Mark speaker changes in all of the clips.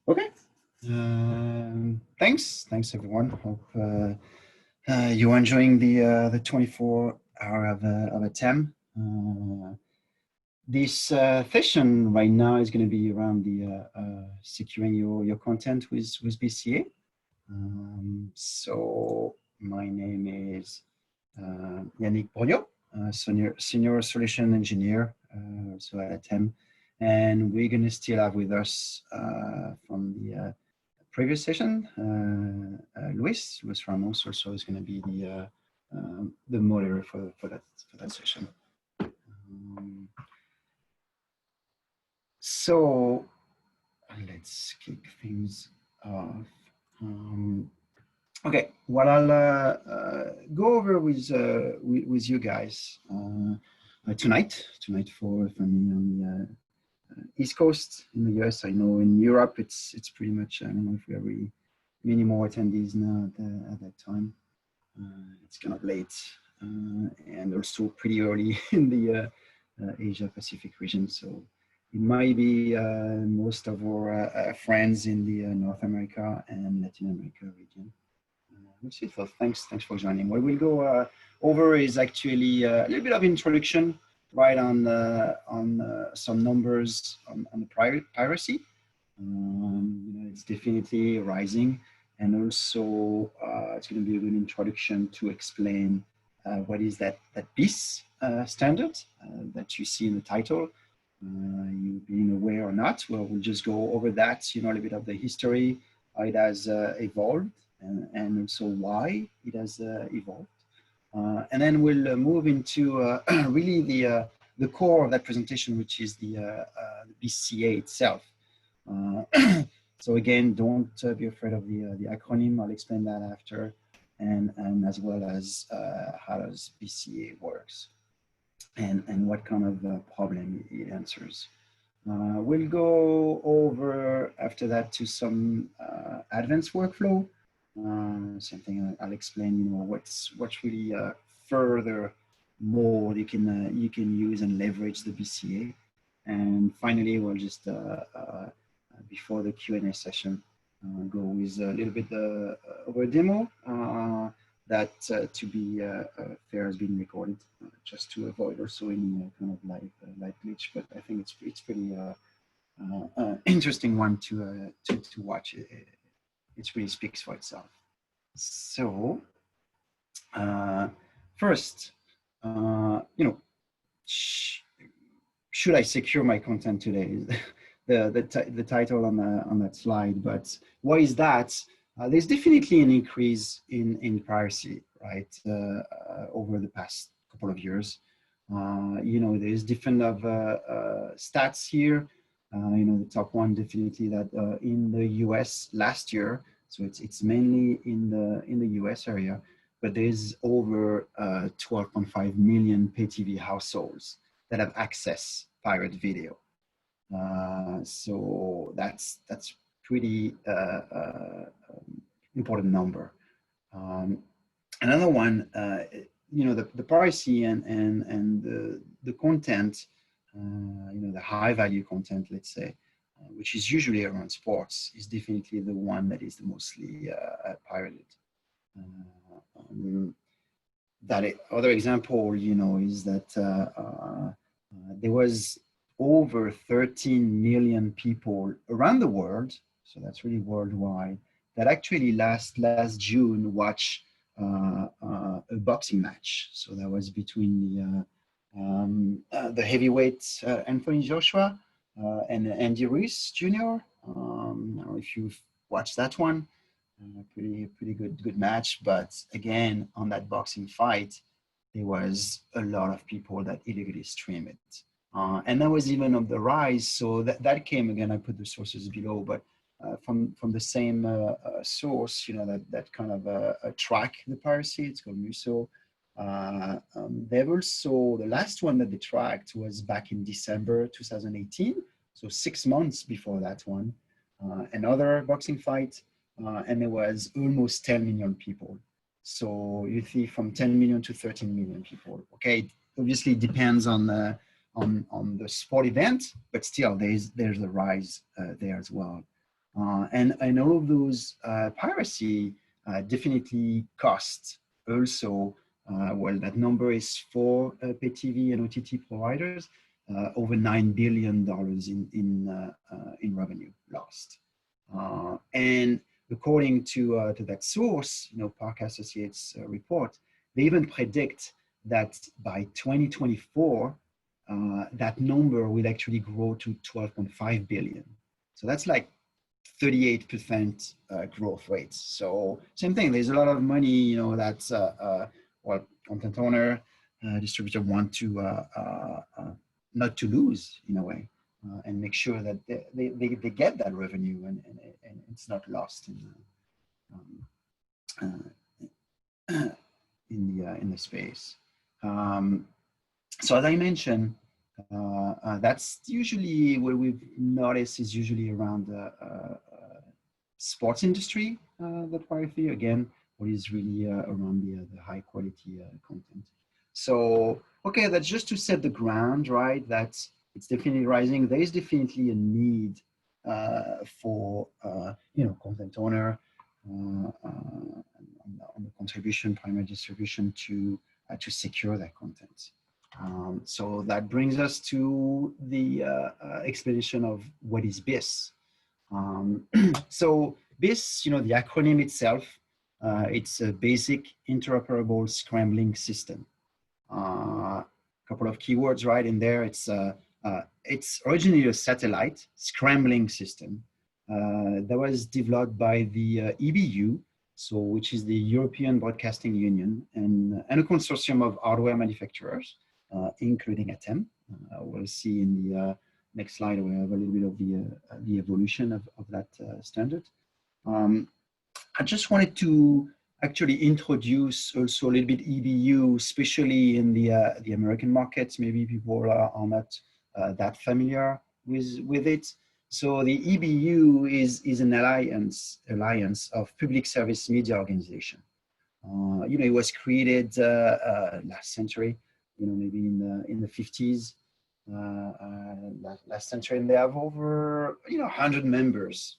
Speaker 1: Okay. Thanks everyone. Hope you're enjoying the 24-hour of a TEM. This session right now is going to be around the securing your content with BISS-CA. So my name is Yannick Borgno, senior solution engineer, so at TEM. And we're going to still have with us from the previous session, Luis Ramos also is going to be the moderator for that session. So let's kick things off. Okay, what I'll go over with you guys tonight for me on the East Coast in the US. I know in Europe it's pretty much, I don't know if we have many more attendees now at that time. It's kind of late and also pretty early in the Asia Pacific region. So it might be most of our friends in the North America and Latin America region. That's it. So thanks for joining. What we'll go over is actually a little bit of introduction, right, on some numbers on the piracy. It's definitely rising, and also it's going to be a good introduction to explain what is that BISS standard that you see in the title. You being aware or not, well, we'll just go over that, a little bit of the history, how it has evolved, and also why it has evolved. And then we'll move into really the core of that presentation, which is the BISS-CA itself. So again, don't be afraid of the acronym. I'll explain that after, and as well as how does BISS-CA works, and what kind of problem it answers. We'll go over after that to some advanced workflow. Same thing. I'll explain, what's really further more you can use and leverage the BISS-CA. And finally, we'll just before the Q&A session, go with a little bit of a demo that, to be fair, has been recorded just to avoid also any kind of live glitch. But I think it's pretty interesting one to watch. It really speaks for itself. So first, should I secure my content today? The title on that slide. But why is that? There's definitely an increase in piracy, right, over the past couple of years. There's different of stats here. The top one definitely that in the US last year, so it's mainly in the US area, but there's over 12.5 million pay TV households that have accessed pirate video. So that's pretty important number. Another one, the piracy and the content, the high value content, let's say, which is usually around sports, is definitely the one that is mostly pirated. Other example, is that there was over 13 million people around the world, so that's really worldwide, that actually last June watched a boxing match. So that was between the heavyweight Anthony Joshua and Andy Ruiz Jr. I don't know if you've watched that one. Pretty good match, but again, on that boxing fight, there was a lot of people that illegally streamed it. And that was even on the rise. So that came, again, I put the sources below, but from the same source, that kind of track the piracy. It's called Muso. They've also, the last one that they tracked was back in December 2018, so 6 months before that one. Another boxing fight, and there was almost 10 million people. So you see, from 10 million to 13 million people. Okay, it obviously depends on the sport event, but still there's a rise there as well. And all of those piracy definitely cost also, well, that number is for pay TV and OTT providers, over $9 billion in revenue lost. And according to that source, Park Associates report, they even predict that by 2024, that number will actually grow to 12.5 billion. So that's like 38% growth rates. So same thing, there's a lot of money, that's well, content owner, distributor want to not to lose in a way, and make sure that they get that revenue and it's not lost in the space. So as I mentioned, that's usually what we've noticed is usually around the sports industry, the piracy, again, what is really around the high quality content. So, okay, that's just to set the ground, right? That it's definitely rising. There is definitely a need for, content owner on the contribution, primary distribution to secure that content. So that brings us to the explanation of what is BISS. So BISS, the acronym itself, it's a basic interoperable scrambling system. A couple of keywords right in there. It's originally a satellite scrambling system that was developed by the EBU, so which is the European Broadcasting Union, and a consortium of hardware manufacturers, including ATEM. We'll see in the next slide, we have a little bit of the evolution of that standard. I just wanted to actually introduce also a little bit EBU, especially in the American markets. Maybe people are not that familiar with it. So the EBU is an alliance of public service media organization. It was created last century, maybe in the 50s. Last century, and they have over 100 members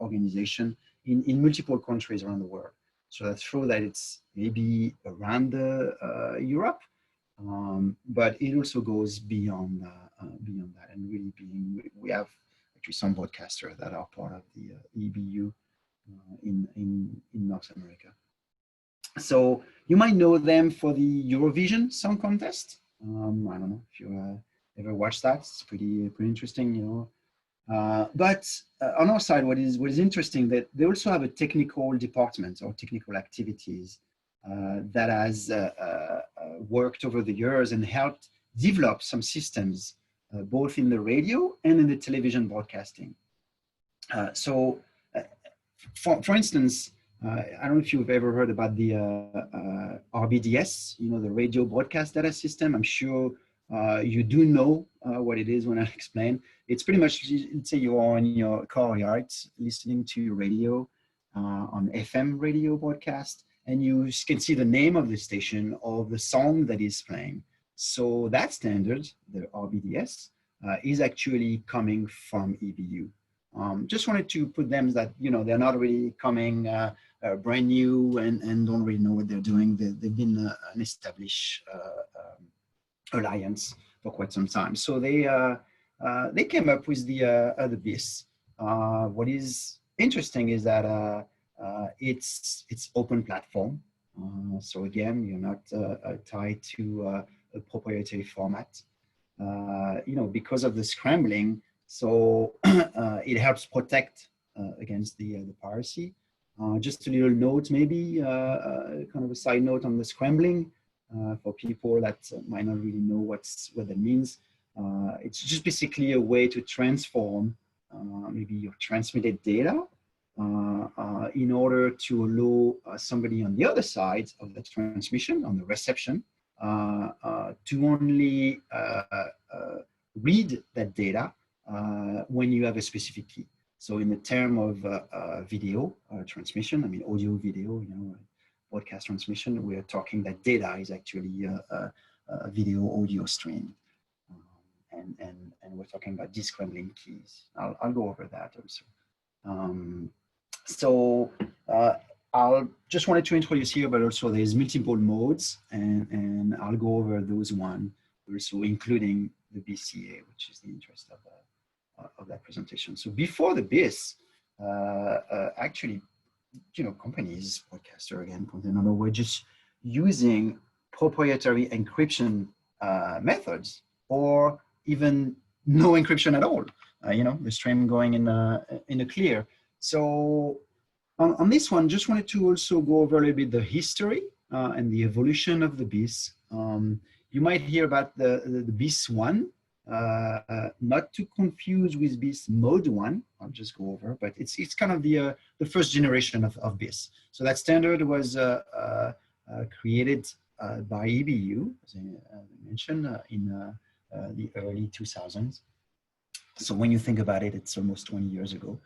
Speaker 1: organization in multiple countries around the world. So that's true that it's maybe around Europe, but it also goes beyond that, and really we have actually some broadcasters that are part of the EBU in North America. So you might know them for the Eurovision Song Contest. I don't know if you ever watched that. It's pretty interesting, But on our side, what is interesting that they also have a technical department or technical activities that has worked over the years and helped develop some systems both in the radio and in the television broadcasting. For instance, I don't know if you've ever heard about the RBDS, the radio broadcast data system. I'm sure you do know what it is when I explain. It's pretty much, let's say you're in your car yard listening to your radio on FM radio broadcast, and you can see the name of the station or the song that is playing. So that standard, the RBDS, is actually coming from EBU. Just wanted to put them that, they're not really coming brand new and don't really know what they're doing. They've been an established alliance for quite some time. So they came up with the BISS. What is interesting is that it's open platform. So again, you're not tied to a proprietary format. Because of the scrambling, so it helps protect against the piracy. Just a little note, maybe kind of a side note on the scrambling for people that might not really know what that means. It's just basically a way to transform maybe your transmitted data in order to allow somebody on the other side of the transmission, on the reception, to only read that data when you have a specific key. So in the term of video transmission, I mean audio, video, broadcast transmission, we are talking that data is actually a video audio stream. And we're talking about descrambling keys. I'll go over that also. So I'll just wanted to introduce here, but also there's multiple modes, and I'll go over those one also, including the BISS-CA, which is the interest of that presentation. So before the BISS, actually, companies, podcaster again, content owner, were just using proprietary encryption methods, or even no encryption at all. The stream going in a clear. So on this one, just wanted to also go over a little bit the history and the evolution of the BISS. You might hear about the BISS-1, not to confuse with BISS mode 1. I'll just go over, but it's kind of the first generation of BISS. So that standard was created by EBU, as I mentioned, in the early 2000s. So when you think about it, it's almost 20 years ago.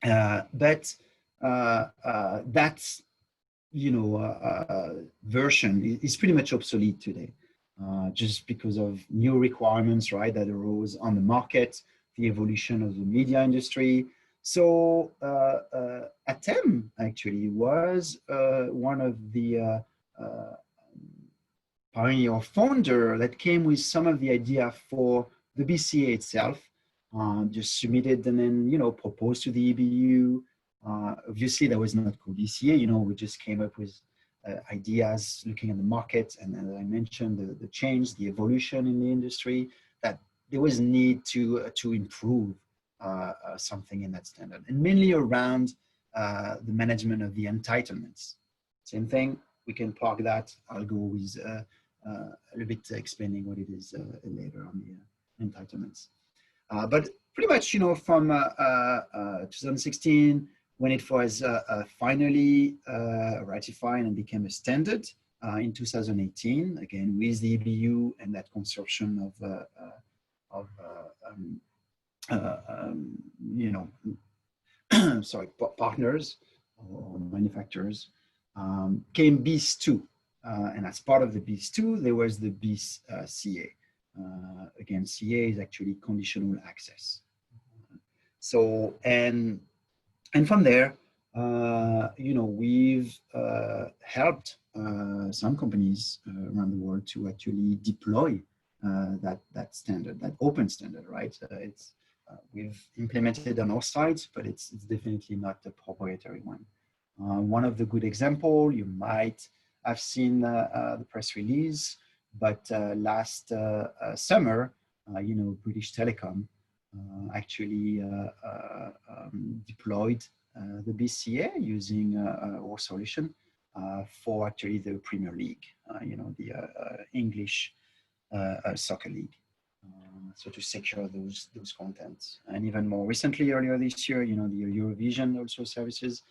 Speaker 1: But that version is pretty much obsolete today, just because of new requirements, right, that arose on the market, the evolution of the media industry. So ATEM actually was one of the pioneer or founder that came with some of the idea for the BISS-CA itself, just submitted and then, proposed to the EBU. Obviously, that was not called BISS-CA, we just came up with ideas looking at the market. And as I mentioned, the change, the evolution in the industry, that there was a need to improve something in that standard, and mainly around the management of the entitlements. Same thing, we can park that. I'll go with a little bit explaining what it is later on the entitlements. But pretty much, from 2016, when it was finally ratified and became a standard in 2018, again, with the EBU and that consortium of partners or manufacturers, came BISS-2. And as part of the BISS-2, there was the BISS-CA. Again, CA is actually conditional access. So, and from there, we've helped some companies around the world to actually deploy that standard, that open standard, right? We've implemented on our side, but it's definitely not a proprietary one. One of the good example, you might have seen the press release, but last summer, British Telecom actually deployed the BISS-CA using our solution for actually the Premier League, the English soccer league. So to secure those contents. And even more recently, earlier this year, the Eurovision also services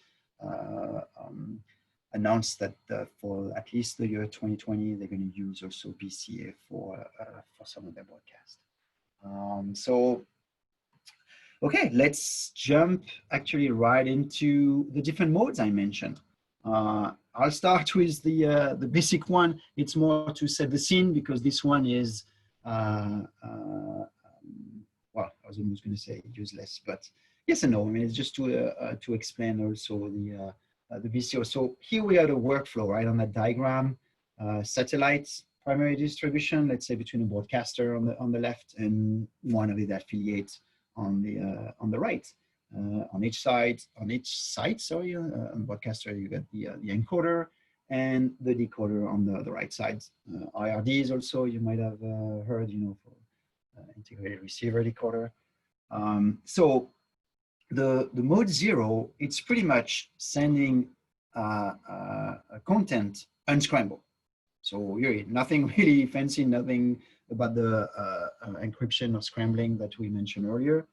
Speaker 1: announced that for at least the year 2020, they're going to use also BISS-CA for some of their broadcast. So, okay, let's jump actually right into the different modes I mentioned. I'll start with the basic one. It's more to set the scene, because this one is, well, I was almost going to say useless, but yes and no. I mean, it's just to explain also the BISS-CA. So here we have a workflow, right, on that diagram. Satellites, primary distribution, let's say between a broadcaster on the left and one of the affiliates on the right. On each side, on the broadcaster, you get the encoder and the decoder on the right side. IRDs also, you might have heard, for integrated receiver decoder. So the mode 0, it's pretty much sending content unscrambled. So really nothing really fancy, nothing about the encryption or scrambling that we mentioned earlier.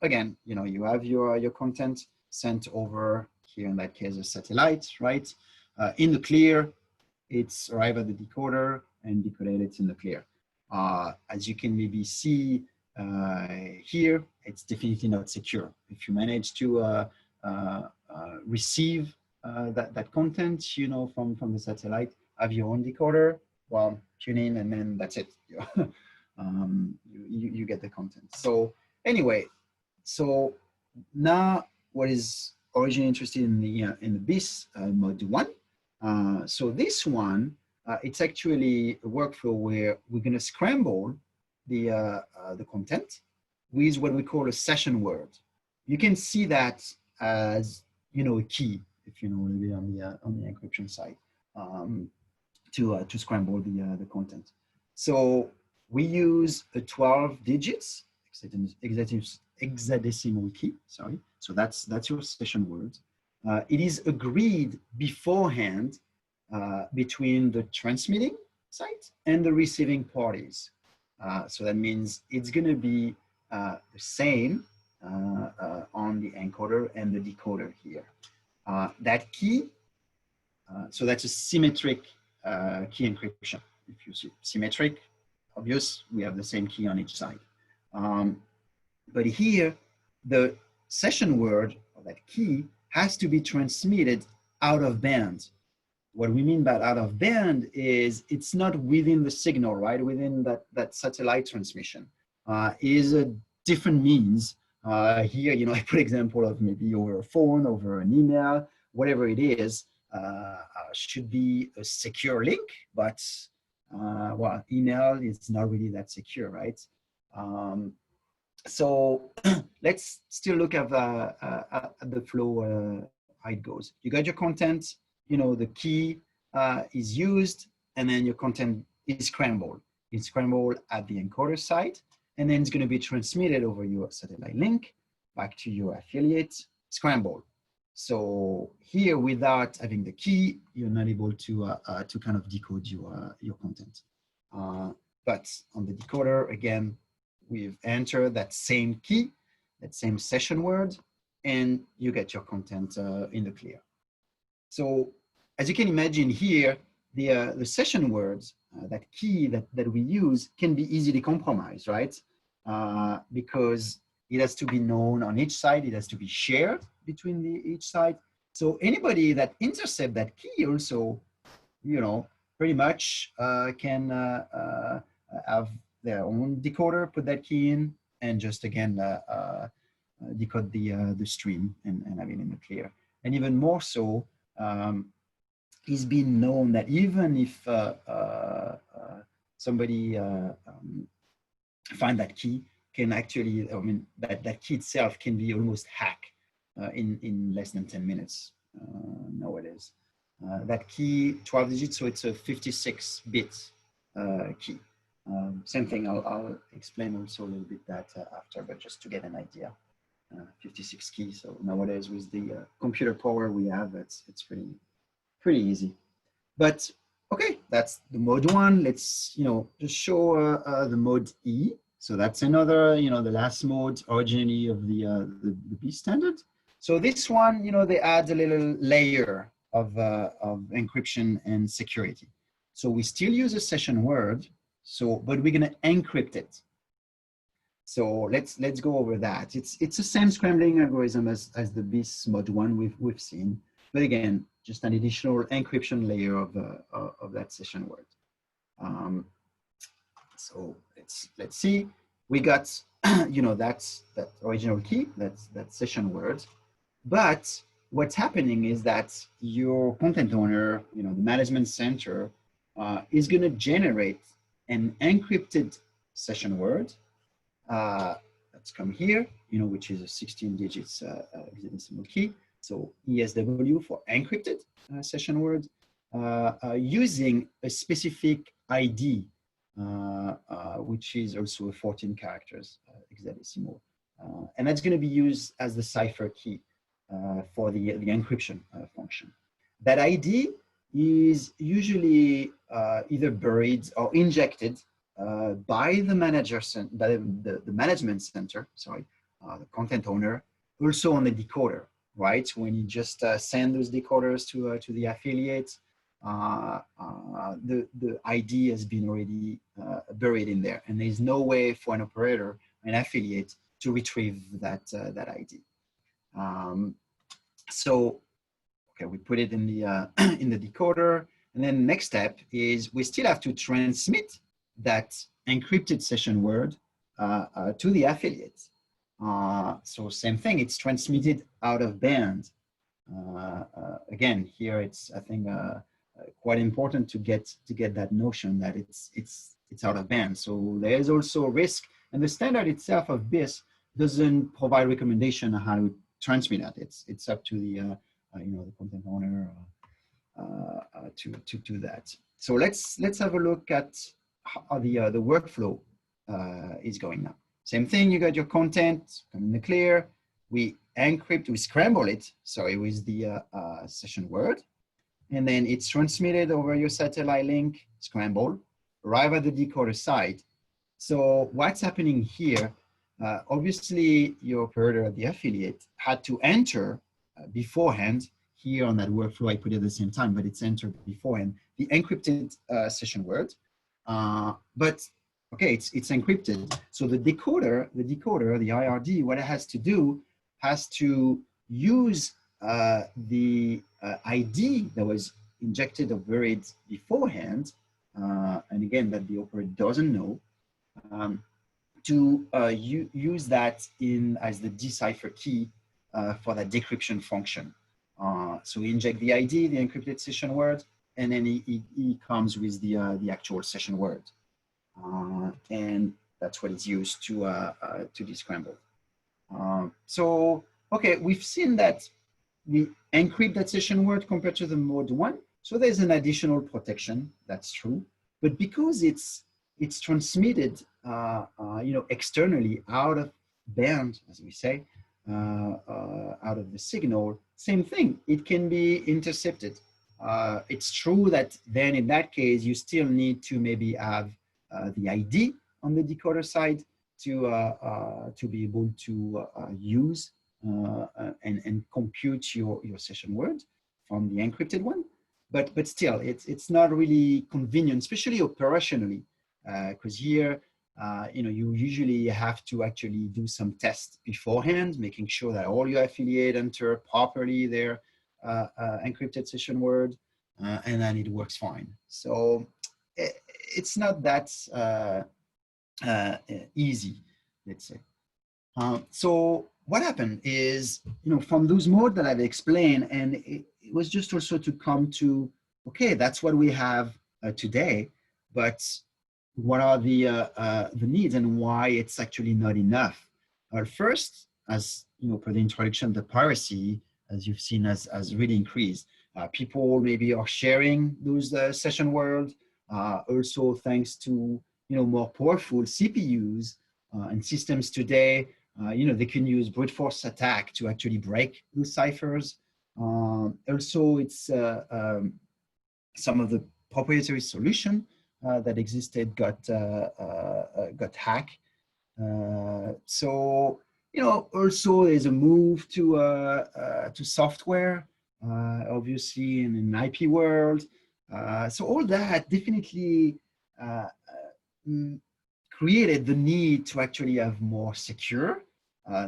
Speaker 1: Again, you have your content sent over here, in that case, a satellite, right? In the clear, it's arrived at the decoder and decoded it in the clear. As you can maybe see here, it's definitely not secure. If you manage to receive that content, from the satellite, have your own decoder, well, tune in, and then that's it. You get the content. So anyway, so now what is originally interested in the BISS mode 1. So this one, it's actually a workflow where we're going to scramble the content with what we call a session word. You can see that as a key, if you know a little bit on the encryption side, to scramble the content. So we use a 12 digits hexadecimal key. Sorry. So that's your session word. It is agreed beforehand between the transmitting site and the receiving parties. So that means it's going to be the same on the encoder and the decoder here. That key, so that's a symmetric key encryption. If you see symmetric, obvious, we have the same key on each side. But here, the session word of that key has to be transmitted out of band. What we mean by out of band is it's not within the signal, right? Within that satellite transmission. Is a different means. Here, I put example of maybe over a phone, over an email, whatever it is, should be a secure link, but well, email is not really that secure, right? So let's still look at the flow, how it goes. You got your content, the key is used, and then your content is scrambled. It's scrambled at the encoder side, and then it's going to be transmitted over your satellite link back to your affiliate, scrambled. So here, without having the key, you're not able to kind of decode your content. But on the decoder, again, we've entered that same key, that same session word, and you get your content in the clear. So as you can imagine here, the session words, that key that we use can be easily compromised, right? Because it has to be known on each side, it has to be shared between each side. So anybody that intercept that key also, pretty much can have their own decoder, put that key in, and just again decode the stream and have it in the clear. And even more so, it's been known that even if somebody find that key, can actually, that key itself can be almost hacked in less than 10 minutes nowadays. That key, 12 digits, so it's a 56-bit key. Same thing, I'll explain also a little bit that after, but just to get an idea. 56 keys, so nowadays with the computer power we have, it's pretty easy. But okay, that's the mode 1. Let's just show the mode E. So that's another, the last mode originally of the BISS standard. So this one, they add a little layer of encryption and security. So we still use a session word, but we're gonna encrypt it. So let's go over that. It's the same scrambling algorithm as the BISS mode 1 we've seen, but again, just an additional encryption layer of that session word. So let's see. We got that original key, that session word, but what's happening is that your content owner, the management center, is going to generate an encrypted session word. Let's come here, which is a 16 digits hexadecimal key. So ESW for encrypted session word, using a specific ID, which is also a 14 characters hexadecimal. And that's going to be used as the cipher key for the encryption function. That ID is usually either buried or injected by the manager, by the management center, sorry, the content owner, also on the decoder, right? When you just send those decoders to the affiliate, the ID has been already buried in there, and there's no way for an operator, an affiliate, to retrieve that ID. So, okay, we put it in the in the decoder, and then the next step is we still have to transmit that encrypted session word to the affiliate. So same thing, it's transmitted out of band. Again, here it's, I think, quite important to get that notion that it's out of band. So there is also a risk, and the standard itself of BISS doesn't provide recommendation on how to transmit that. It's up to the the content owner to do that. So let's have a look at how the workflow is going now. Same thing, you got your content in the clear. We encrypt, we scramble it, sorry, with the session word. And then it's transmitted over your satellite link, scramble, arrive at the decoder side. So what's happening here, obviously your operator, the affiliate, had to enter beforehand. Here on that workflow, I put it at the same time, but it's entered beforehand, the encrypted session word. But okay, it's encrypted. So the decoder, the IRD, what it has to do has to use the ID that was injected or buried beforehand, and again, that the operator doesn't know, to use that as the decipher key for that decryption function. So we inject the ID, the encrypted session word, and then he comes with the actual session word. And that's what is used to descramble. So, okay, we've seen that we encrypt that session word compared to the mode 1. So there's an additional protection, that's true. But because it's transmitted externally out of band, as we say, out of the signal, same thing, it can be intercepted. It's true that then in that case, you still need to maybe have the ID on the decoder side to be able to use and compute your session word from the encrypted one. But still, it's not really convenient, especially operationally, because here, you usually have to actually do some tests beforehand, making sure that all your affiliate enter properly their encrypted session word, and then it works fine. So it's not that easy, let's say. So what happened is, from those modes that I've explained, and it was just also to come to, okay, that's what we have today, but what are the needs and why it's actually not enough? First, as per the introduction, the piracy, as you've seen, has really increased. People maybe are sharing those session words, also thanks to more powerful CPUs and systems today. They can use brute force attack to actually break those ciphers. Also, it's some of the proprietary solution that existed got hacked. So also there's a move to software, obviously in an IP world. So all that definitely created the need to actually have more secure,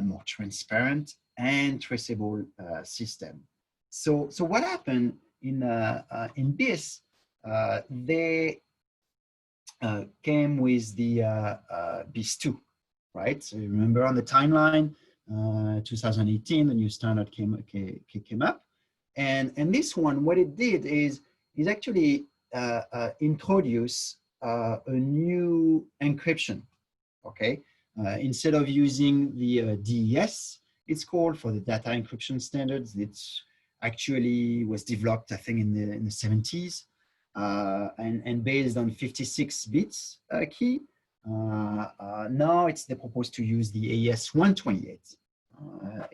Speaker 1: more transparent, and traceable system. So what happened in BISS? They came with the BISS-2, right? So you remember on the timeline, 2018, the new standard came up, and this one, what it did is actually introduce a new encryption. Okay, instead of using the DES, it's called, for the data encryption standards. It's actually was developed, I think, in the 70s, and based on 56 bits key. Now they proposed to use the AES 128.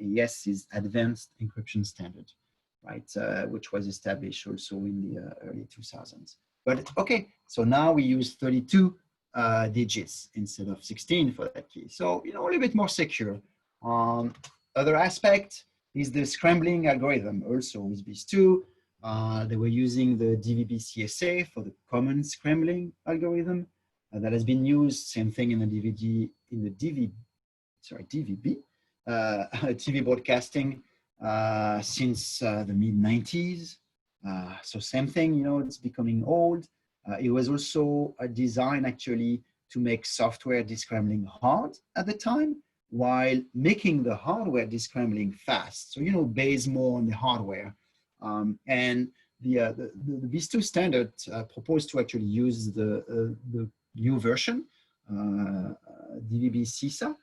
Speaker 1: AES is Advanced Encryption Standard, right? Which was established also in the early 2000s. But okay, so now we use 32 digits instead of 16 for that key. So, a little bit more secure. Other aspect is the scrambling algorithm, also with BISS-2. They were using the DVB-CSA for the common scrambling algorithm that has been used, same thing in the DVB, TV broadcasting since the mid-90s. So same thing, it's becoming old. It was also a design actually to make software descrambling hard at the time. while making the hardware descrambling fast. So, based more on the hardware. And the BISS-2 standard proposed to actually use the new version, DVB-CSA.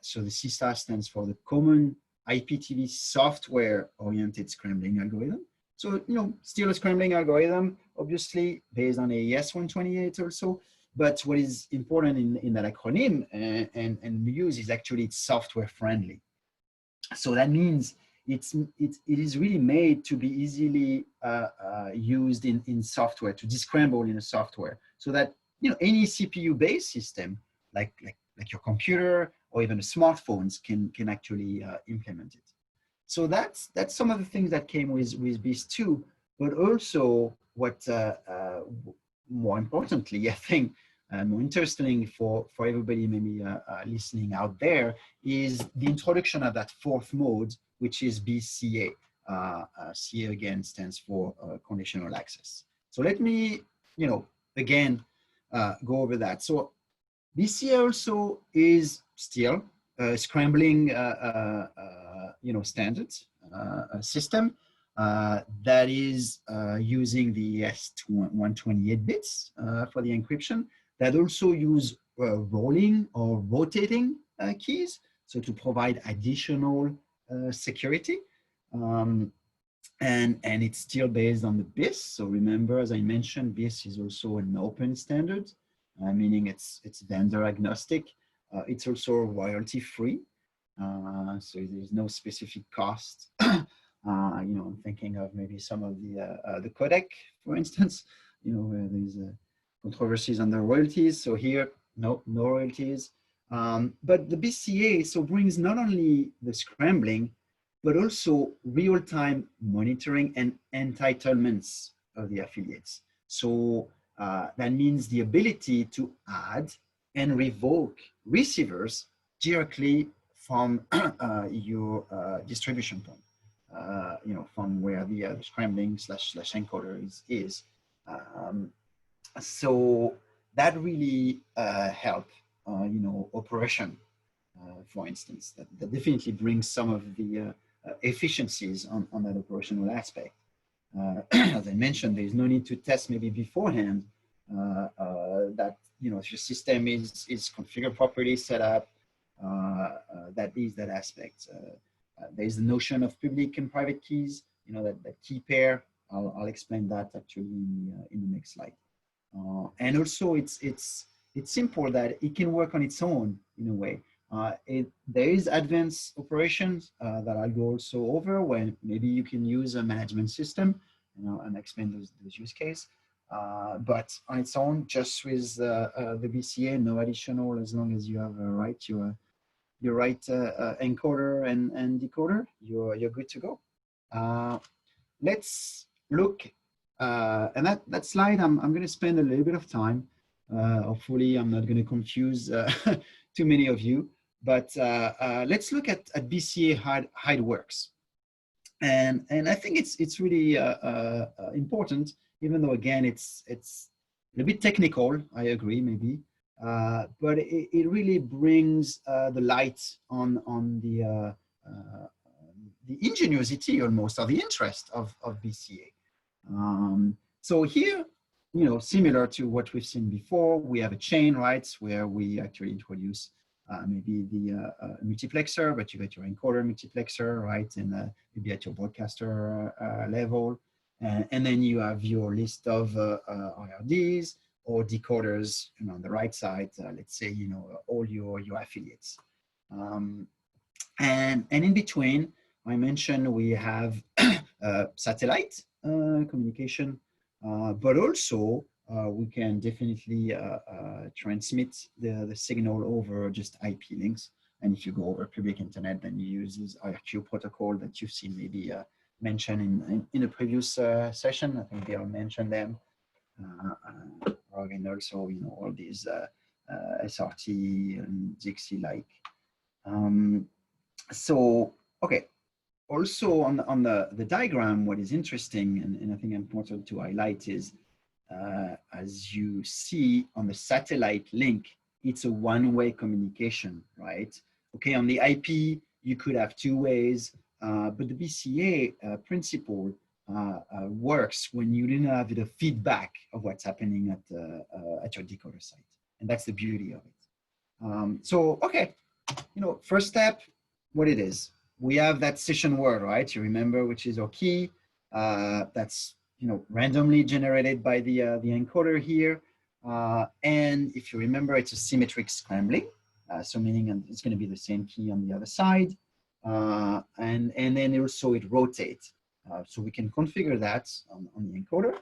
Speaker 1: So the CSA stands for the Common IPTV Software-Oriented Scrambling Algorithm. So, still a scrambling algorithm, obviously based on AES 128 also. But what is important in that acronym and use is actually it's software friendly. So that means it is really made to be easily used in software, to descramble in a software, so that any CPU-based system like your computer or even smartphones can actually implement it. So that's some of the things that came with BISS-2, but also what more importantly, I think, more interesting for everybody maybe listening out there is the introduction of that fourth mode, which is BISS-CA. CA again stands for conditional access. So let me, again, go over that. So BISS-CA also is still a scrambling, standard system that is using the ES128 bits for the encryption, that also use rolling or rotating keys, so to provide additional security. And it's still based on the BISS. So remember, as I mentioned, BISS is also an open standard, meaning it's vendor agnostic. It's also royalty free. So there's no specific cost. I'm thinking of maybe some of the codec, for instance, where there's controversies on the royalties. So here, no royalties. But the BISS-CA so brings not only the scrambling, but also real-time monitoring and entitlements of the affiliates. So that means the ability to add and revoke receivers directly from your distribution point, from where the scrambling slash encoder is. So that really help, operation, for instance, that definitely brings some of the efficiencies on that operational aspect. As I mentioned, there's no need to test maybe beforehand that, if your system is configured properly, set up, that is that aspect. There's the notion of public and private keys, that key pair. I'll explain that actually in the next slide. And also it's simple that it can work on its own in a way. There is advanced operations that I'll go also over, where maybe you can use a management system, and explain those use case. But on its own, just with the BISS-CA, no additional, as long as you have your right encoder and decoder, you're good to go. Let's look, and that slide, I'm going to spend a little bit of time. Hopefully, I'm not going to confuse too many of you. But let's look at BISS-CA how it works. And I think it's really important, even though again it's a bit technical. I agree, maybe, but it really brings the light on the ingenuity almost, or the interest of BISS-CA. So here, similar to what we've seen before, we have a chain, right, where we actually introduce maybe the multiplexer, but you get your encoder multiplexer, right, and maybe at your broadcaster level. And then you have your list of IRDs or decoders, on the right side, let's say, all your affiliates. And in between, I mentioned we have satellite communication, but also we can definitely transmit the signal over just IP links. And if you go over public internet, then you use this IRQ protocol that you've seen maybe mentioned in a previous session. I think Bill mentioned them. And also, all these SRT and Dixie-like. So, okay. Also on the diagram, what is interesting, and I think important to highlight is, as you see on the satellite link, it's a one-way communication, right? Okay, on the IP, you could have two ways, but the BISS-CA principle works when you didn't have the feedback of what's happening at your decoder site. And that's the beauty of it. So, okay, first step, what it is. We have that session word, right? You remember, which is our key. That's randomly generated by the encoder here. And if you remember, it's a symmetric scrambling. So meaning it's going to be the same key on the other side. And then also it rotates. So we can configure that on the encoder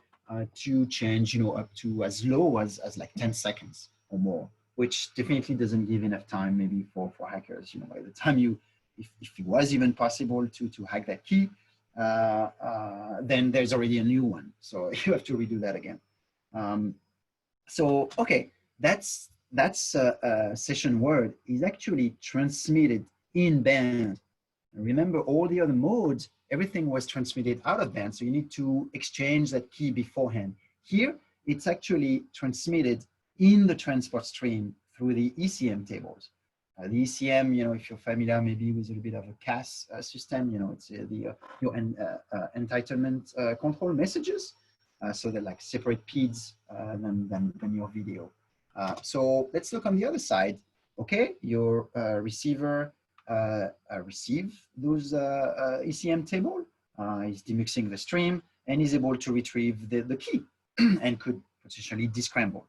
Speaker 1: to change, up to as low as like 10 seconds or more, which definitely doesn't give enough time maybe for hackers. By the time if it was even possible to hack that key, then there's already a new one. So you have to redo that again. So, okay, that's session word is actually transmitted in band. Remember, all the other modes, everything was transmitted out of band. So you need to exchange that key beforehand. Here, it's actually transmitted in the transport stream through the ECM tables. The ECM, if you're familiar maybe with a little bit of a CAS system, it's your entitlement control messages. So they're like separate PIDs than your video. So let's look on the other side. Okay, your receiver receive those ECM table, is demixing the stream, and is able to retrieve the key and could potentially descramble.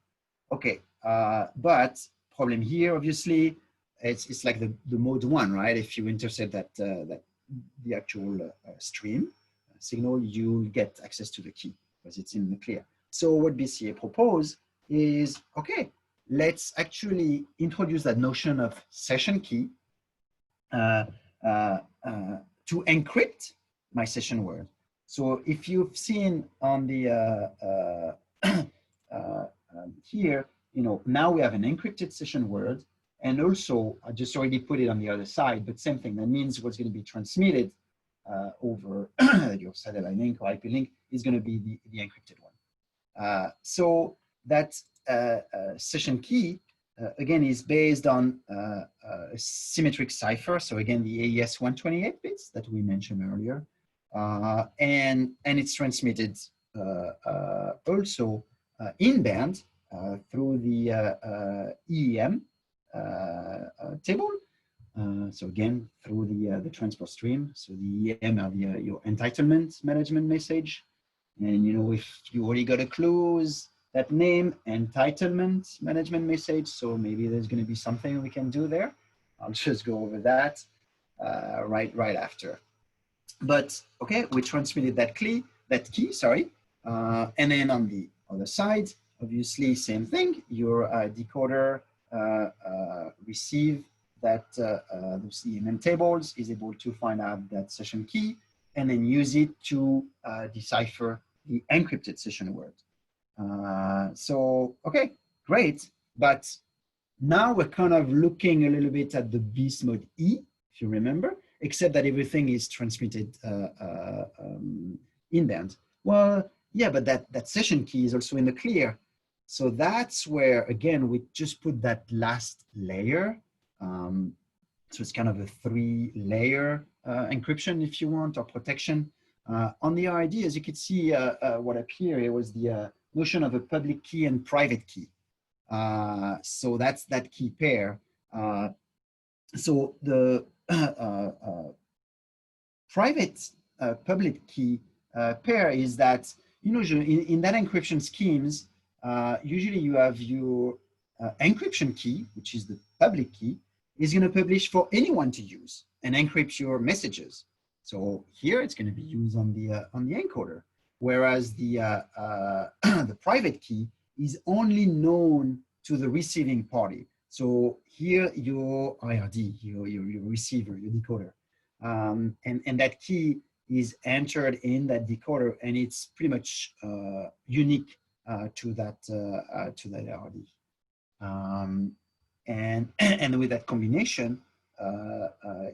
Speaker 1: Okay, but problem here, obviously, it's like the mode 1, right? If you intercept the actual stream signal, you get access to the key because it's in the clear. So what BISS-CA propose is, okay, let's actually introduce that notion of session key to encrypt my session word. So if you've seen on the here, now we have an encrypted session word, and also I just already put it on the other side, but same thing. That means what's going to be transmitted over your satellite link or IP link is going to be the encrypted one. So that session key again is based on a symmetric cipher. So again, the AES 128 bits that we mentioned earlier, and it's transmitted also in band through the EEM table. So again, through the transport stream. So the EM are your entitlement management message. And if you already got a clue, that name, entitlement management message. So maybe there's going to be something we can do there. I'll just go over that right after. But okay, we transmitted that key, and then on the other side, obviously same thing. Your decoder receive that those EMM tables, is able to find out that session key, and then use it to decipher the encrypted session word. So, okay, great. But now we're kind of looking a little bit at the BISS mode E, if you remember, except that everything is transmitted in band. Well, yeah, but that session key is also in the clear. So that's where, again, we just put that last layer. So it's kind of a 3-layer encryption, if you want, or protection. On the ID, as you can see, what up here, it was the notion of a public key and private key. So that's that key pair. So the private public key pair is that, in that encryption schemes, usually you have your encryption key, which is the public key, is going to publish for anyone to use and encrypt your messages. So here it's going to be used on the encoder, whereas the the private key is only known to the receiving party. So here your IRD, your receiver, your decoder, and that key is entered in that decoder, and it's pretty much unique to that IRD. And with that combination,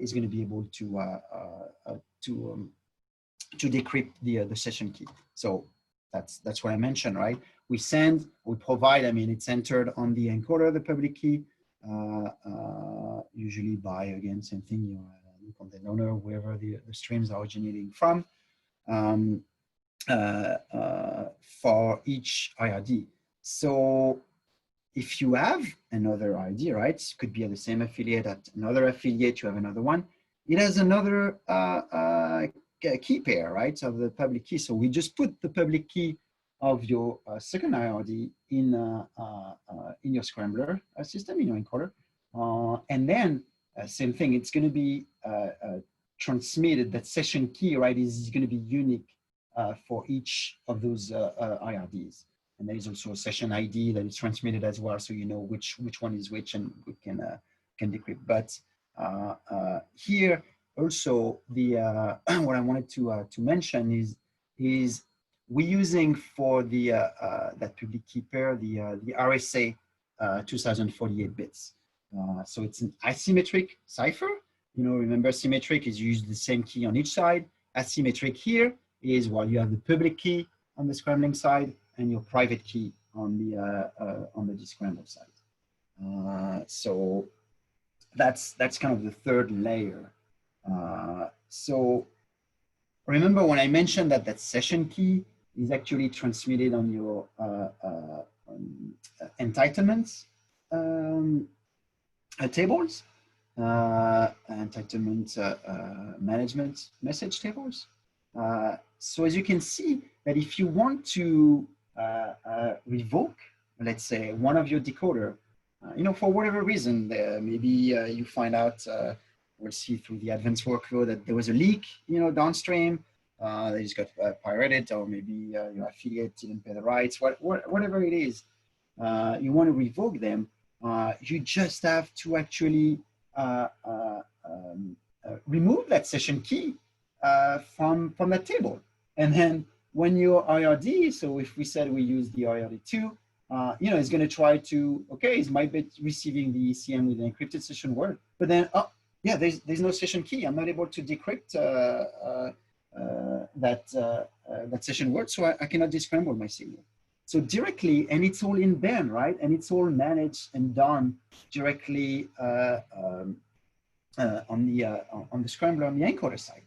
Speaker 1: is going to be able to decrypt the session key. So that's what I mentioned, right? We provide. I mean, it's entered on the encoder, the public key. usually by, again, same thing, your content owner, wherever the streams are originating from, for each IRD. So if you have another ID, right, it could be at the same affiliate, at another affiliate, you have another one, it has another key pair, right, of the public key. So we just put the public key of your second IRD in your Scrambler system, in your encoder. And then same thing, it's going to be transmitted, that session key, right, is going to be unique for each of those IRDs. And there is also a session ID that is transmitted as well, so you know which one is which, and we can decrypt. But here also, the what I wanted to mention is we're using for the that public key pair the RSA 2048 bits. So it's an asymmetric cipher. You know, remember, symmetric is you use the same key on each side. Asymmetric here is, well, you have the public key on the scrambling side and your private key on the descramble side. So that's kind of the third layer. So remember when I mentioned that session key is actually transmitted on your entitlements tables, entitlement management message tables. So as you can see, that if you want to revoke, let's say, one of your decoder, you know, for whatever reason, maybe you find out, we'll see through the advanced workflow, that there was a leak, you know, downstream, they just got pirated, or maybe your affiliate didn't pay the rights, whatever it is, you want to revoke them, you just have to actually remove that session key from that table. And then when your IRD, so if we said we use the IRD2, you know, it's going to try to, okay, is my bit receiving the ECM with an encrypted session word? But then, oh, yeah, there's no session key. I'm not able to decrypt that session word, so I cannot descramble my signal. So directly, and it's all in band, right? And it's all managed and done directly on the scrambler, on the encoder side.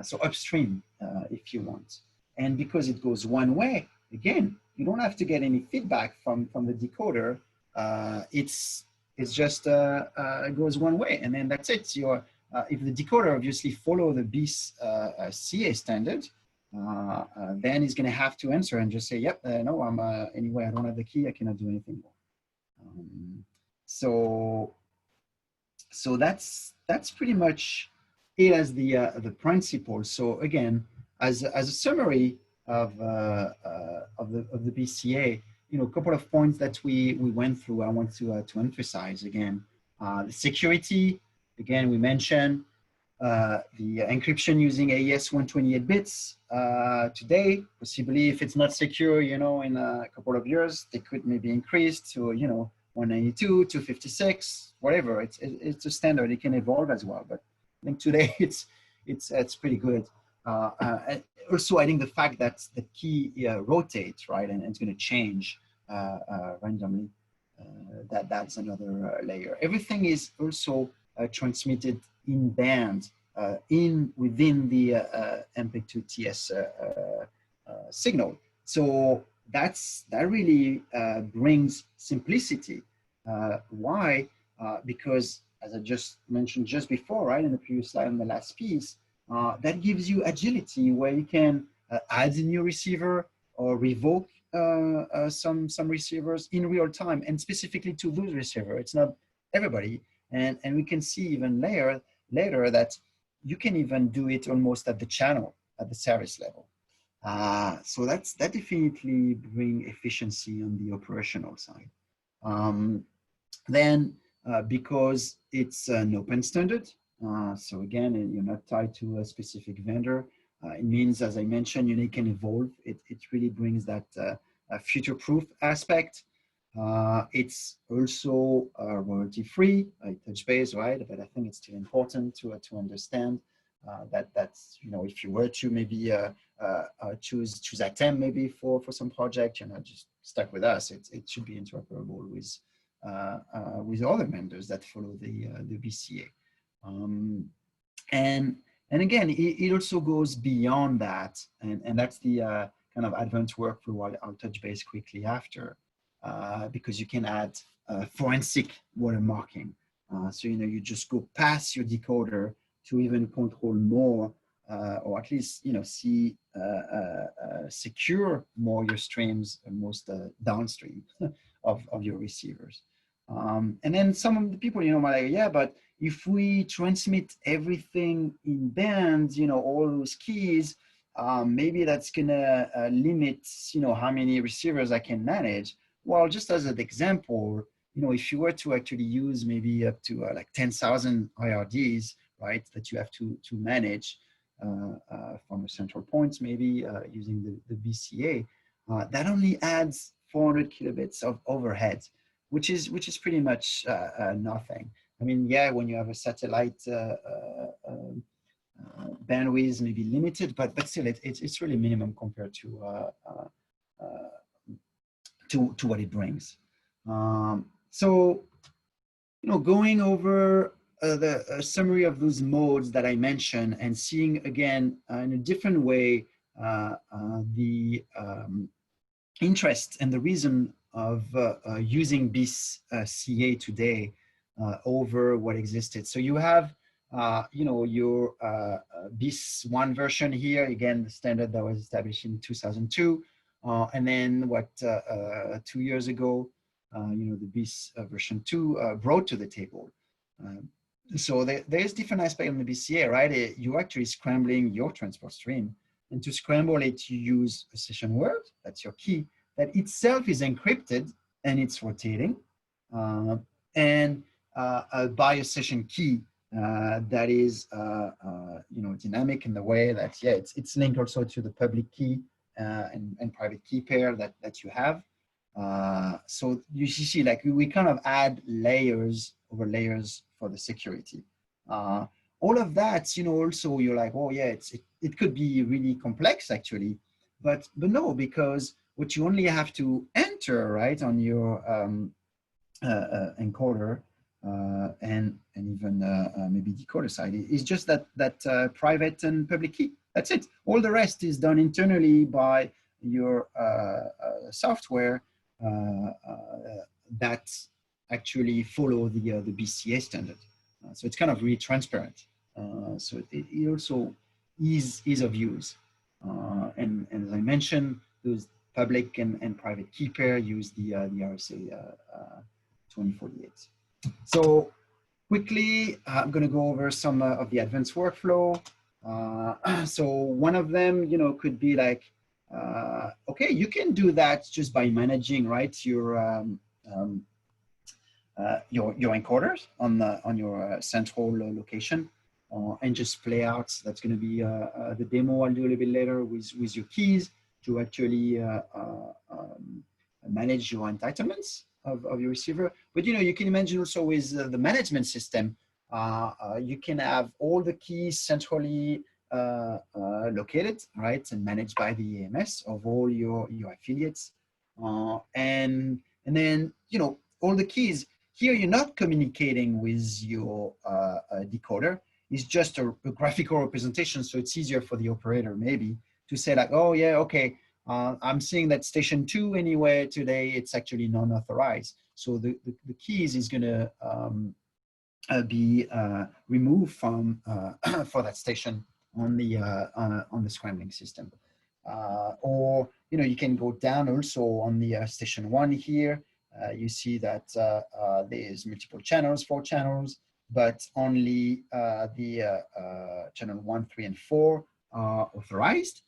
Speaker 1: So upstream, if you want. And because it goes one way, again, you don't have to get any feedback from the decoder. It's just it goes one way, and then that's it. Your if the decoder obviously follow the BISS-CA standard, then it's going to have to answer and just say, yep, no, I'm anyway, I don't have the key, I cannot do anything more. So that's pretty much it as the principle. So again, as a summary of the BISS-CA, you know, a couple of points that we went through, I want to emphasize again. The security, again, we mentioned the encryption using AES 128 bits today. Possibly, if it's not secure, you know, in a couple of years, they could maybe increase to, you know, 192, 256, whatever. It's a standard. It can evolve as well, but I think today it's pretty good. Also, I think the fact that the key rotates, right, and it's going to change randomly, that's another layer. Everything is also transmitted in band within the MPEG-2 TS signal. So that really brings simplicity. Why? Because, as I just mentioned just before, right, in the previous slide on the last piece, that gives you agility where you can add a new receiver or revoke some receivers in real time, and specifically to those receivers. It's not everybody. And we can see even later that you can even do it almost at the channel, at the service level. So that definitely bring efficiency on the operational side. Then because it's an open standard, so again, you're not tied to a specific vendor. It means, as I mentioned, you can evolve. It really brings that future-proof aspect. It's also royalty-free. I touch base, right? But I think it's still important to understand that's, you know, if you were to maybe choose ATEM maybe for some project, you're not just stuck with us. It should be interoperable with other vendors that follow the BISS-CA. And again, it also goes beyond that, and that's the kind of advanced workflow I'll touch base quickly after, because you can add forensic watermarking. So you just go past your decoder to even control more, or at least see secure more your streams, most downstream of your receivers. And then some of the people might like, yeah, but if we transmit everything in bands, all those keys, maybe that's gonna limit how many receivers I can manage. Well, just as an example, if you were to actually use maybe up to like 10,000 IRDs, right, that you have to manage from a central point, maybe using the BISS-CA, that only adds 400 kilobits of overhead, which is pretty much nothing. I mean, yeah, when you have a satellite bandwidth may be limited, but still, it's really minimum compared to what it brings. So, going over the summary of those modes that I mentioned and seeing again in a different way the interest and the reason of using BISS-CA today over what existed. So you have your BISS 1 version here, again, the standard that was established in 2002. And then 2 years ago, the BISS version 2 brought to the table. So there's different aspects of the BISS-CA, right? You're actually scrambling your transport stream. And to scramble it, you use a session word, that's your key, that itself is encrypted and it's rotating. And by a session key that is dynamic in the way that, yeah, it's linked also to the public key and private key pair that you have. So you see, like we kind of add layers over layers for the security. All of that, also you're like, oh yeah, it could be really complex actually, but no, because what you only have to enter, right, on your encoder and even maybe decoder side is just that private and public key. That's it. All the rest is done internally by your software that actually follow the BIS-CA standard. So it's kind of really transparent. So it also is of use. And as I mentioned, those public and private key pair use the RSA 2048. So quickly, I'm going to go over some of the advanced workflow. So one of them, could be like, okay, you can do that just by managing, right, your encoders on your central location, and just play out. That's going to be the demo I'll do a little bit later with your keys to actually manage your entitlements of your receiver. But you can imagine also with the management system, you can have all the keys centrally located, right, and managed by the EMS of all your affiliates, and then all the keys. Here, you're not communicating with your decoder. It's just a graphical representation, so it's easier for the operator maybe to say like, oh yeah, okay, I'm seeing that station 2 anyway today, it's actually non-authorized. So the keys is going to be removed from for that station on the scrambling system. Or you can go down also on the station 1 here. You see that there's multiple channels, 4 channels, but only the channel 1, 3, and 4 are authorized.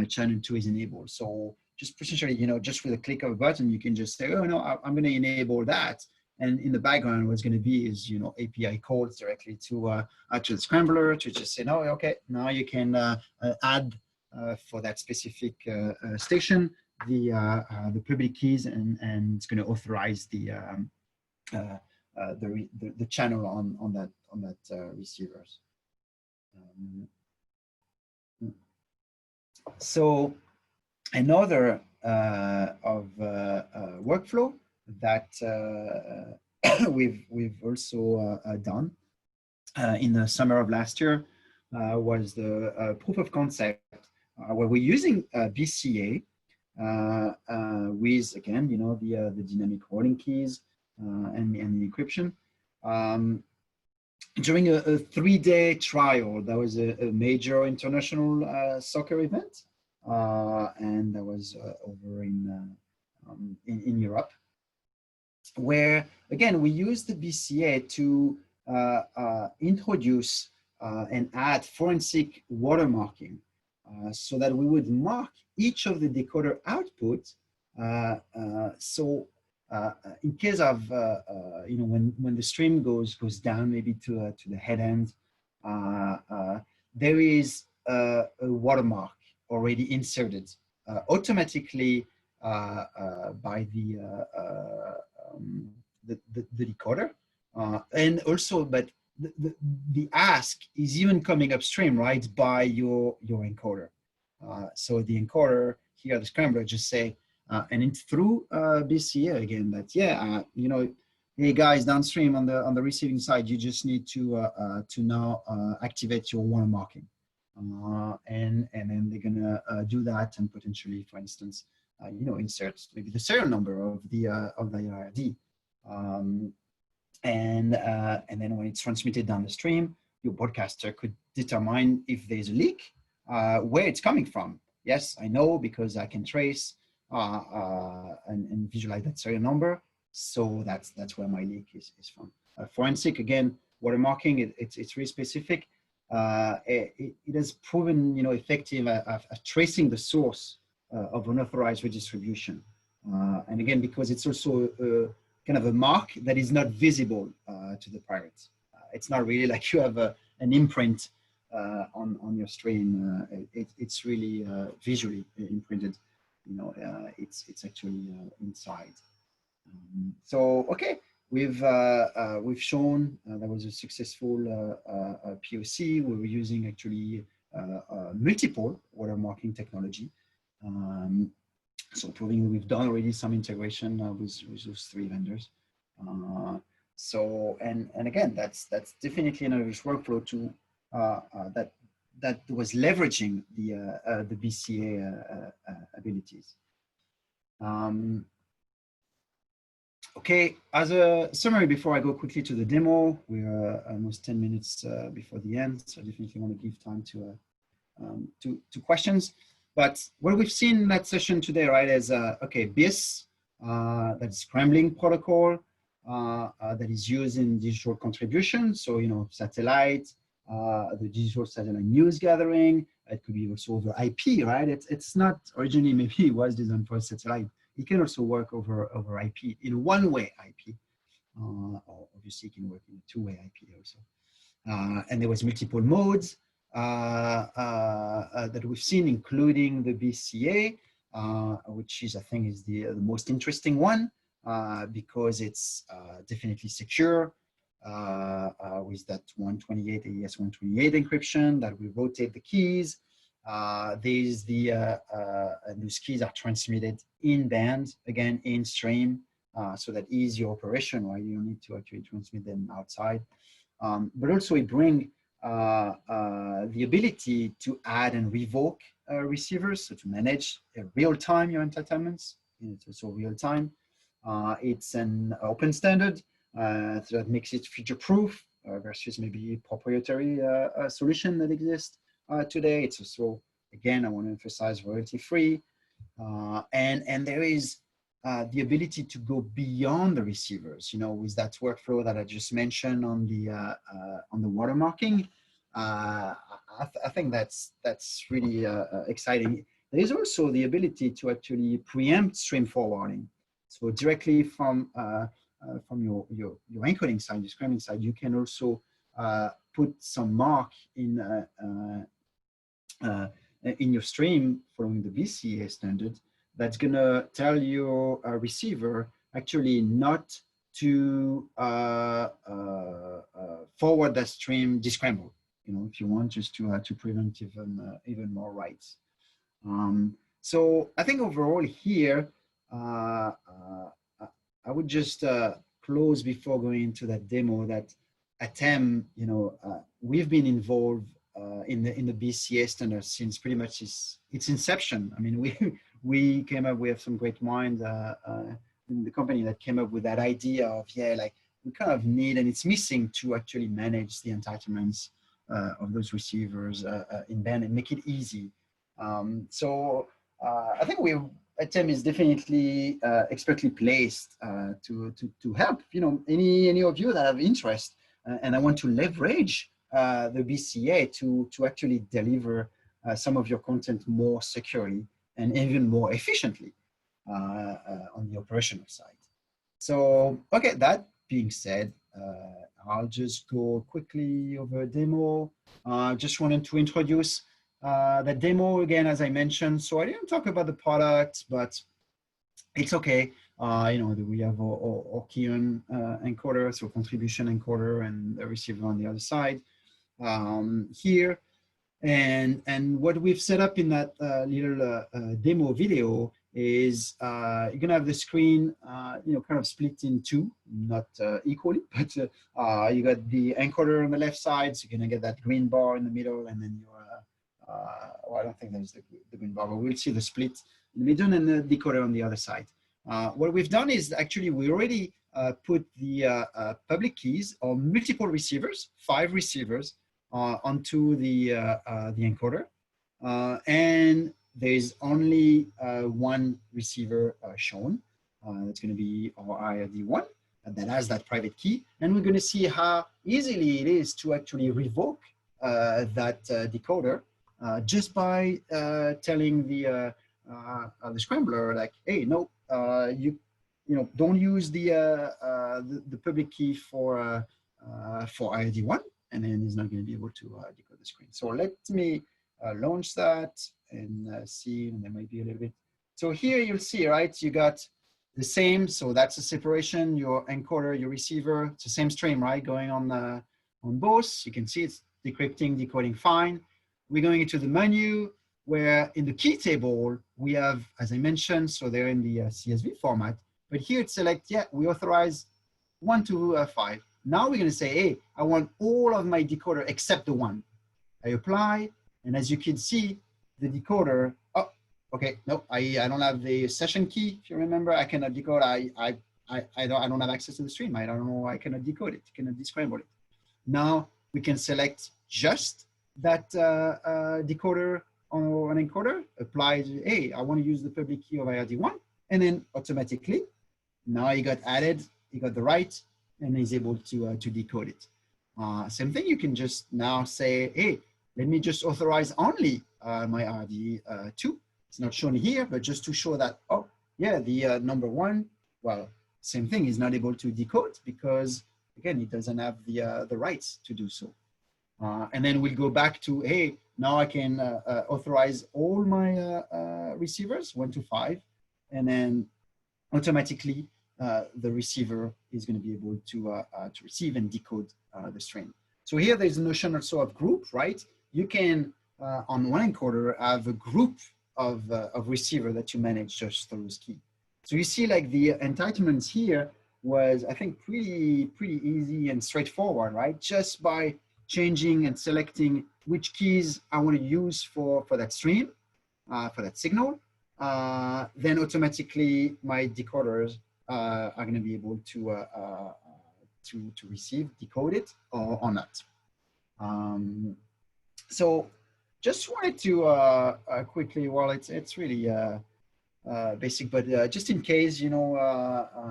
Speaker 1: Channel 2 is enabled. So just essentially, just with a click of a button, you can just say, oh no, I'm going to enable that. And in the background, what's going to be is, API calls directly to the scrambler to just say, no, okay, now you can add for that specific station the public keys, and it's going to authorize the channel on that receivers. So another of workflow that we've also done in the summer of last year was the proof of concept where we're using BISS-CA with, again, the dynamic rolling keys and the encryption. During a 3-day trial, that was a major international soccer event, and that was over in Europe, where, again, we used the BISS-CA to introduce and add forensic watermarking so that we would mark each of the decoder outputs. So in case of, when the stream goes down maybe to the head end, there is a watermark already inserted automatically by the decoder, and also, but the ask is even coming upstream, right, by your encoder. So the encoder here, the scrambler, just say, and it's through BISS-CA again that, yeah, hey guys, downstream on the receiving side, you just need to now activate your watermarking, and then they're gonna do that and potentially, for instance, insert maybe the serial number of the IRD. And then when it's transmitted down the stream, your broadcaster could determine if there's a leak, where it's coming from. Yes, I know because I can trace and visualize that serial number. So that's where my leak is from. Forensic, again, watermarking, it's really specific. It has proven, effective at tracing the source of unauthorized redistribution. And again, because it's also kind of a mark that is not visible to the pirates. It's not really like you have an imprint on your stream. It's really visually imprinted. It's actually inside. So okay, we've shown that was a successful POC. We were using actually multiple watermarking technology. So proving we've done already some integration with those 3 vendors. So and again, that's definitely another workflow to that was leveraging the BISS-CA abilities. Okay, as a summary, before I go quickly to the demo, we're almost 10 minutes before the end, so I definitely want to give time to questions. But what we've seen in that session today, right, is, okay, BISS, that's Scrambling protocol that is used in digital contribution. So, satellite, the digital satellite news gathering. It could be also over IP, right? It's not originally, maybe it was designed for satellite. It can also work over IP, in a one-way IP. Or obviously, it can work in a two-way IP also. And there was multiple modes that we've seen, including the BISS-CA, which is, I think, is the most interesting one because it's definitely secure with that 128 AES 128 encryption that we rotate the keys. These those keys are transmitted in band, again in stream, so that ease your operation, right? You don't need to actually transmit them outside. But also it brings the ability to add and revoke receivers, so to manage real time your entitlements. It's also real time. It's an open standard, so that makes it future proof versus maybe proprietary solution that exists today. It's also, again, I want to emphasize, royalty free, and there is the ability to go beyond the receivers, with that workflow that I just mentioned on the watermarking. I think that's really exciting. There is also the ability to actually preempt stream forwarding. So directly from your encoding side, your scrambling side, you can also put some mark in your stream following the BISS-CA standard that's going to tell your receiver actually not to forward that stream descrambled, if you want, just to prevent even more writes. So I think overall here, I would just close before going into that demo that at TEM, we've been involved in the BISS-CA standard since pretty much its inception. I mean, we came up, we have some great minds in the company that came up with that idea of, like we kind of need, and it's missing to actually manage the entitlements of those receivers in band and make it easy. So I think TEM is definitely expertly placed to help, any of you that have interest and I want to leverage the BISS-CA to actually deliver some of your content more securely and even more efficiently on the operational side. So, okay, that being said, I'll just go quickly over a demo. Just wanted to introduce the demo again, as I mentioned. So I didn't talk about the product, but it's okay. We have our key encoder, so contribution encoder, and the receiver on the other side here. And what we've set up in that little demo video is you're gonna have the screen, kind of split in two, not equally, but you got the encoder on the left side, so you're gonna get that green bar in the middle, and then your, well, I don't think there's the green bar, but we'll see the split in the middle and the decoder on the other side. What we've done is actually we already put the public keys on multiple receivers, 5 receivers, onto the encoder, and there's only one receiver shown. That's going to be our IRD1 that has that private key, and we're going to see how easily it is to actually revoke that decoder just by telling the scrambler, like, hey, no, you don't use the public key for IRD1, and then he's not going to be able to decode the screen. So let me launch that and see, and there might be a little bit. So here you'll see, right, you got the same, so that's a separation, your encoder, your receiver, it's the same stream, right, going on both. You can see it's decrypting, decoding fine. We're going into the menu where in the key table, we have, as I mentioned, so they're in the CSV format, but here it's select, we authorize 1 to 5. Now we're going to say, hey, I want all of my decoder except the one. I apply, and as you can see, the decoder, oh, okay, no, I don't have the session key. If you remember, I cannot decode. I don't have access to the stream. I don't know. I cannot decode it. Cannot descramble it. Now we can select just that decoder on an encoder. Apply. Hey, I want to use the public key of IRD1, and then automatically, now you got added. You got the right, and is able to decode it. Same thing. You can just now say, hey, let me just authorize only my RD2. It's not shown here, but just to show that, oh, yeah, the number 1, well, same thing, is not able to decode because, again, it doesn't have the rights to do so. And then we'll go back to, hey, now I can authorize all my receivers, 1 to 5, and then automatically the receiver is going to be able to receive and decode the stream. So here there's a notion also of group, right? You can, on one encoder, have a group of receiver that you manage just through this key. So you see, like, the entitlements here was, I think, pretty easy and straightforward, right? Just by changing and selecting which keys I want to use for that stream, for that signal, then automatically my decoders are going to be able to receive, decode it, or not. So just wanted to quickly, well, it's really basic, but just in case, you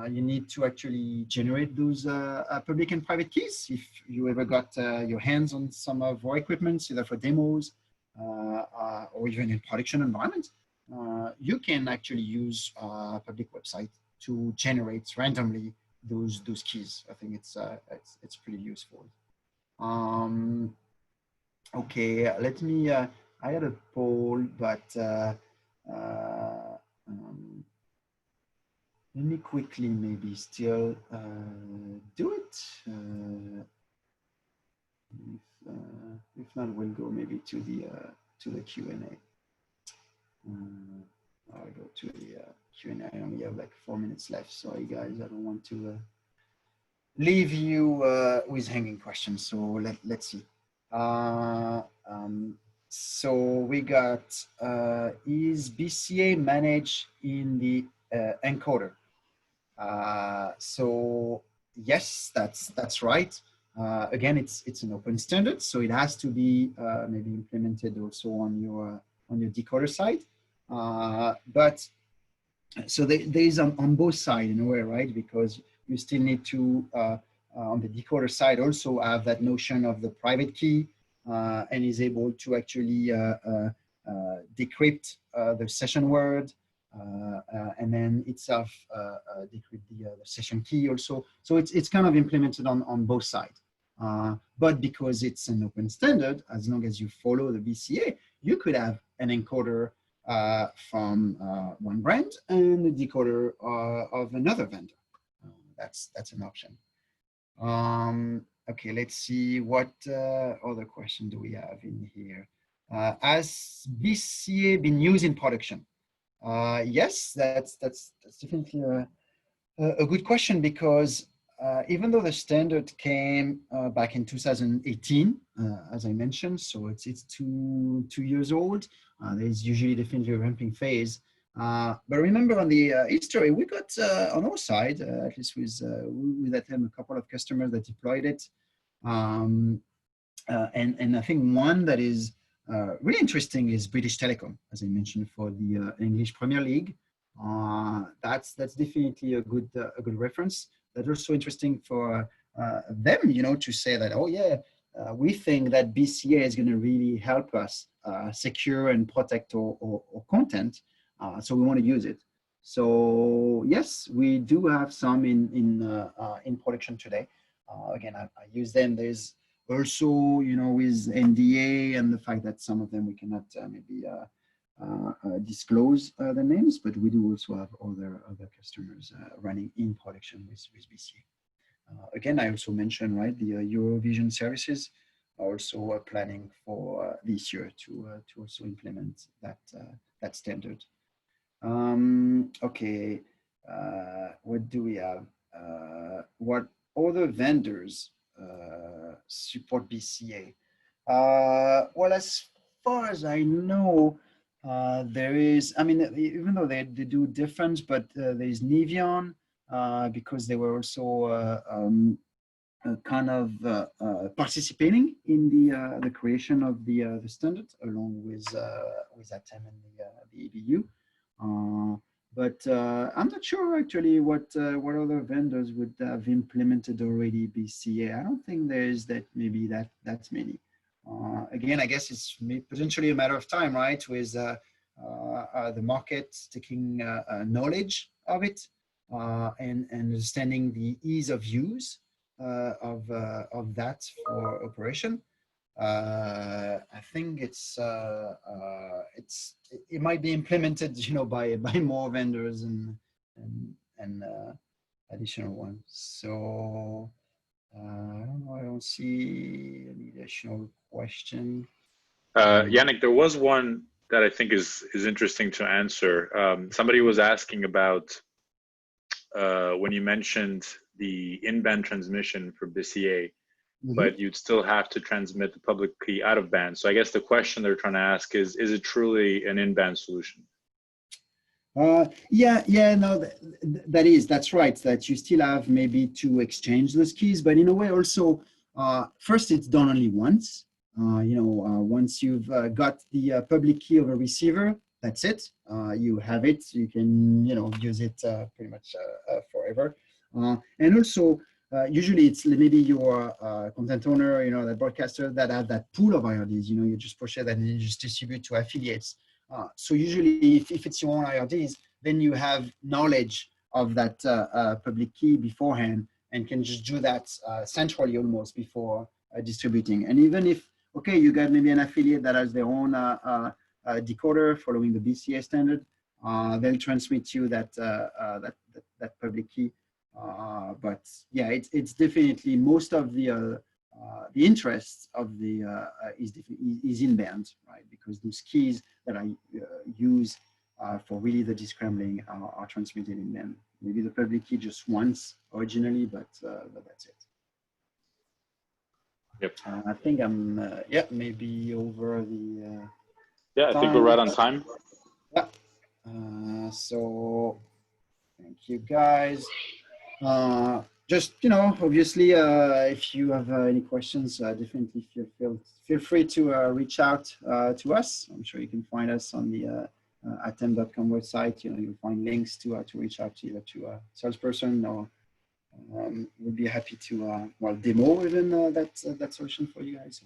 Speaker 1: need to actually generate those public and private keys. If you ever got your hands on some of our equipment, either for demos or even in production environments, you can actually use a public website to generate randomly those keys. I think it's pretty useful. Okay, let me, I had a poll, but let me quickly maybe still do it. If not, we'll go maybe to the Q&A. I'll go to the Q&A. I only have like 4 minutes left. Sorry, guys, I don't want to leave you with hanging questions. So let's see. Uh, um, so we got, is BISS-CA managed in the encoder? So yes, that's right. Again, it's an open standard, so it has to be maybe implemented also on your decoder side. But so there is on both sides in a way, right? Because you still need to on the decoder side also have that notion of the private key and is able to actually decrypt the session word and then itself decrypt the session key also. So it's kind of implemented on both sides. But because it's an open standard, as long as you follow the BIS-CA, you could have an encoder from one brand and a decoder of another vendor. That's an option. Okay, let's see what other question do we have in here. Has BIS-CA been used in production? Yes, that's definitely a good question, because even though the standard came back in 2018, as I mentioned, so it's 2 years old. There's usually definitely a ramping phase. But remember, on the history, we got on our side, at least with that time, a couple of customers that deployed it. And I think one that is really interesting is British Telecom, as I mentioned, for the English Premier League. That's definitely a good reference. That's also interesting for them, to say that, oh yeah, we think that BIS-CA is going to really help us secure and protect our content, so we want to use it. So yes, we do have some in production today. Again, I use them. There's also, with NDA and the fact that some of them we cannot maybe disclose the names, but we do also have other customers running in production with BIS-CA. Again, I also mentioned, right, the Eurovision services are also planning for this year to also implement that standard. Okay, what do we have? What other vendors support BIS-CA? Well, as far as I know, there is, I mean, even though they do different, but there's Nivion, because they were also kind of participating in the creation of the standard, along with ATEM and the EBU. But I'm not sure actually what other vendors would have implemented already BIS-CA. I don't think there's maybe that many. Again, I guess it's potentially a matter of time, right? With the market taking knowledge of it and understanding the ease of use of that for operation. I think it might be implemented, by more vendors and additional ones. So I don't know. I don't see any additional question.
Speaker 2: Yannick, there was one that I think is interesting to answer. Somebody was asking about when you mentioned the in-band transmission for BIS-CA, but you'd still have to transmit the public key out of band. So I guess the question they're trying to ask is it truly an in-band solution?
Speaker 1: Yeah, no, that's right. That you still have maybe to exchange those keys, but in a way also, first it's done only once. Once you've got the public key of a receiver, that's it. You have it. You can, use it pretty much forever. And also, usually it's maybe your content owner, that broadcaster that have that pool of IRDs. You just push it and you just distribute to affiliates. So usually, if it's your own IRDs, then you have knowledge of that public key beforehand and can just do that centrally almost before distributing. And even if, okay, you got maybe an affiliate that has their own decoder following the BIS-CA standard, they'll transmit you that public key. But yeah, it's definitely most of the interest of the is in band, right? Because those keys that I use for really the descrambling are transmitted in band. maybe the public key just once originally, but that's it.
Speaker 2: Yep.
Speaker 1: I think I'm yeah, maybe over the
Speaker 2: yeah, I think we're right on time.
Speaker 1: Yeah. So thank you guys. Just, you know, obviously, if you have any questions, definitely feel free to reach out to us. I'm sure you can find us on the atem.com website. You know, you'll find links to reach out to either to a salesperson or we'll be happy to well, demo even that solution for you guys.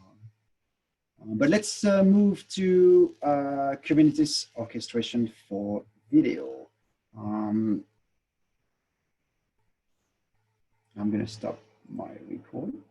Speaker 1: But let's move to Kubernetes orchestration for video. I'm going to stop my recording.